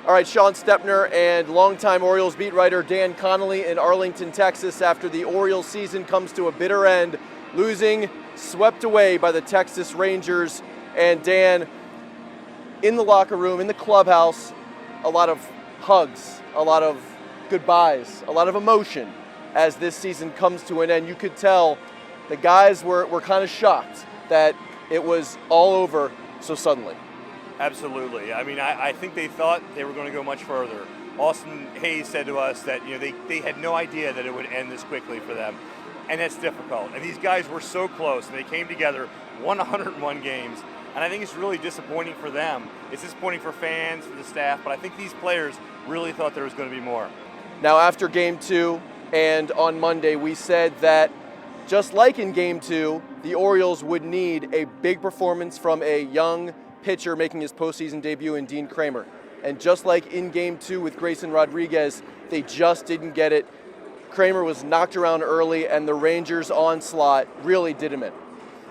All right, Shawn Stepner and longtime Orioles beat writer Dan Connolly in Arlington, Texas, after the Orioles season comes to a bitter end, losing, swept away by the Texas Rangers. And Dan, in the locker room, in the clubhouse, a lot of hugs, a lot of goodbyes, a lot of emotion as this season comes to an end. You could tell the guys were kind of shocked that it was all over so suddenly. Absolutely. I mean, I think they thought they were going to go much further. Austin Hayes said to us that they had no idea that it would end this quickly for them, and that's difficult. And these guys were so close, and they came together, won 101 games, and I think it's really disappointing for them. It's disappointing for fans, for the staff, but I think these players really thought there was going to be more. Now, after Game 2 and on Monday, we said that just like in Game 2, the Orioles would need a big performance from a young pitcher making his postseason debut in Dean Kremer. And just like in Game 2 with Grayson Rodriguez, they just didn't get it. Kremer was knocked around early, and the Rangers' onslaught really did him in.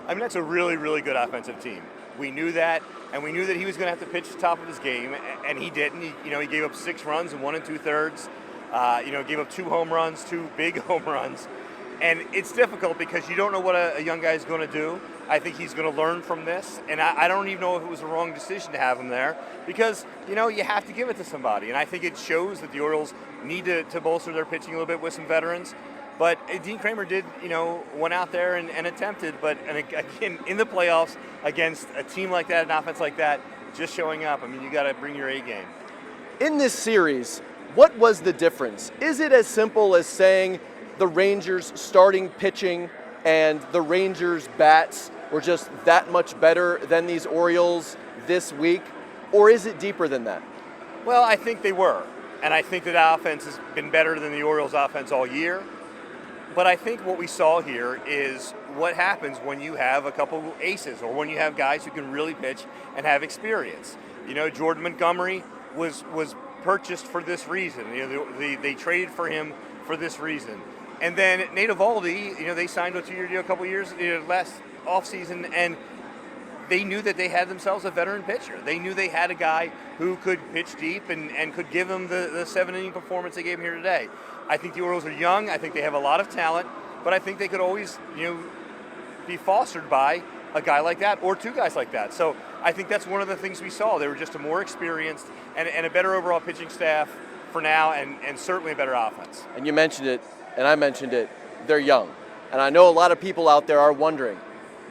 I mean, that's a really, really good offensive team. We knew that, and we knew that he was going to have to pitch the top of his game, and he didn't. He gave up 6 runs in 1 2/3. Gave up 2 home runs, 2 big home runs. And it's difficult because you don't know what a young guy is going to do. I think he's going to learn from this, and I don't even know if it was the wrong decision to have him there because, you have to give it to somebody. And I think it shows that the Orioles need to bolster their pitching a little bit with some veterans. But Dean Kremer did, went out there and attempted, but again, in the playoffs against a team like that, an offense like that, just showing up, I mean, you got to bring your A game. In this series, what was the difference? Is it as simple as saying the Rangers starting pitching and the Rangers bats were just that much better than these Orioles this week? Or is it deeper than that? Well, I think they were. And I think that offense has been better than the Orioles offense all year. But I think what we saw here is what happens when you have a couple aces or when you have guys who can really pitch and have experience. Jordan Montgomery was purchased for this reason. They traded for him for this reason. And then Nate Eovaldi, they signed a 2-year deal a couple years last offseason, and they knew that they had themselves a veteran pitcher. They knew they had a guy who could pitch deep and could give them the 7-inning performance they gave him here today. I think the Orioles are young. I think they have a lot of talent, but I think they could always, be fostered by a guy like that or 2 guys like that. So I think that's one of the things we saw. They were just a more experienced and a better overall pitching staff for now, and certainly a better offense. And you mentioned it, and I mentioned it, they're young. And I know a lot of people out there are wondering,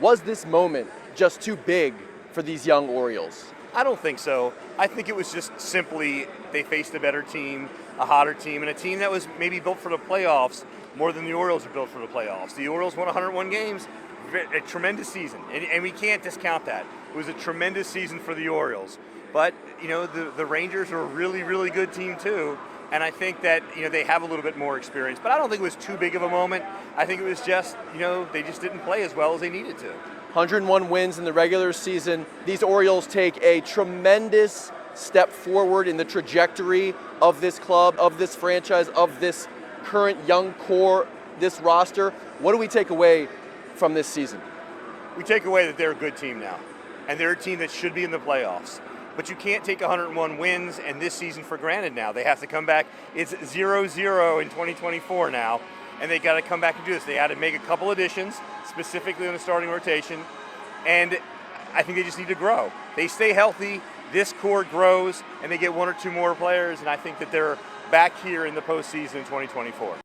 was this moment just too big for these young Orioles? I don't think so. I think it was just simply they faced a better team, a hotter team, and a team that was maybe built for the playoffs more than the Orioles are built for the playoffs. The Orioles won 101 games, a tremendous season, and we can't discount that. It was a tremendous season for the Orioles. But, the Rangers are a really, really good team too. And I think that, they have a little bit more experience. But I don't think it was too big of a moment. I think it was just, they just didn't play as well as they needed to. 101 wins in the regular season. These Orioles take a tremendous step forward in the trajectory of this club, of this franchise, of this current young core, this roster. What do we take away from this season? We take away that they're a good team now. And they're a team that should be in the playoffs. But you can't take 101 wins and this season for granted now. They have to come back. It's 0-0 in 2024 now, and they got to come back and do this. They had to make a couple additions, specifically on the starting rotation, and I think they just need to grow. They stay healthy, this core grows, and they get 1 or 2 more players, and I think that they're back here in the postseason in 2024.